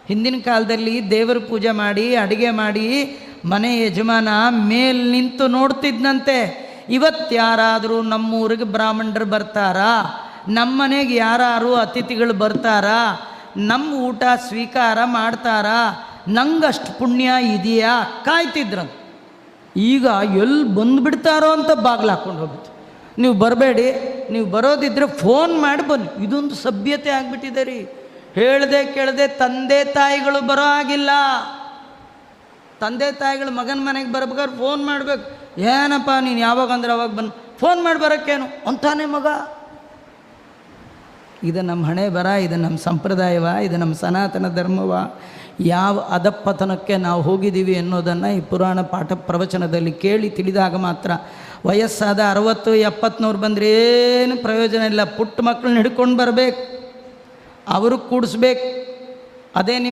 ಹಿಂದಿನ ಕಾಲದಲ್ಲಿ ದೇವರ ಪೂಜೆ ಮಾಡಿ ಅಡುಗೆ ಮಾಡಿ ಮನೆ ಯಜಮಾನ ಮೇಲ್ ನಿಂತು ನೋಡ್ತಿದ್ನಂತೆ. ಇವತ್ತ್ಯಾರಾದರೂ ನಮ್ಮೂರಿಗೆ ಬ್ರಾಹ್ಮಣರು ಬರ್ತಾರಾ, ನಮ್ಮ ಮನೆಗೆ ಯಾರು ಅತಿಥಿಗಳು ಬರ್ತಾರಾ, ನಮ್ಮ ಊಟ ಸ್ವೀಕಾರ ಮಾಡ್ತಾರಾ, ನಂಗಷ್ಟು ಪುಣ್ಯ ಇದೆಯಾ ಕಾಯ್ತಿದ್ರಂತ. ಈಗ ಎಲ್ಲಿ ಬಂದುಬಿಡ್ತಾರೋ ಅಂತ ಬಾಗಿಲು ಹಾಕ್ಕೊಂಡು ಹೋಗುತ್ತೆ. ನೀವು ಬರಬೇಡಿ, ನೀವು ಬರೋದಿದ್ದರೆ ಫೋನ್ ಮಾಡಿ ಬನ್ನಿ. ಇದೊಂದು ಸಭ್ಯತೆ ಆಗಿಬಿಟ್ಟಿದೆ ರೀ. ಹೇಳ್ದೆ ಕೇಳದೆ ತಂದೆ ತಾಯಿಗಳು ಬರೋ ಆಗಿಲ್ಲ. ತಂದೆ ತಾಯಿಗಳು ಮಗನ ಮನೆಗೆ ಬರ್ಬೇಕಾದ್ರೆ ಫೋನ್ ಮಾಡಬೇಕು. ಏನಪ್ಪ ನೀನು ಯಾವಾಗ ಅಂದ್ರೆ ಅವಾಗ ಬಂದು ಫೋನ್ ಮಾಡಿ ಬರೋಕ್ಕೇನು ಅಂತಾನೆ ಮಗ. ಇದು ನಮ್ಮ ಹಣೆ ಬರ, ಇದು ನಮ್ಮ ಸಂಪ್ರದಾಯವ, ಇದು ನಮ್ಮ ಸನಾತನ ಧರ್ಮವ, ಯಾವ ಅಧಪ್ಪತನಕ್ಕೆ ನಾವು ಹೋಗಿದ್ದೀವಿ ಅನ್ನೋದನ್ನು ಈ ಪುರಾಣ ಪಾಠ ಪ್ರವಚನದಲ್ಲಿ ಕೇಳಿ ತಿಳಿದಾಗ ಮಾತ್ರ. ವಯಸ್ಸಾದ 60-70 ಬಂದರೆ ಏನು ಪ್ರಯೋಜನ ಇಲ್ಲ. ಪುಟ್ಟ ಮಕ್ಕಳನ್ನ ಹಿಡ್ಕೊಂಡು ಬರಬೇಕು, ಅವರು ಕೂಡಿಸ್ಬೇಕು. ಅದೇ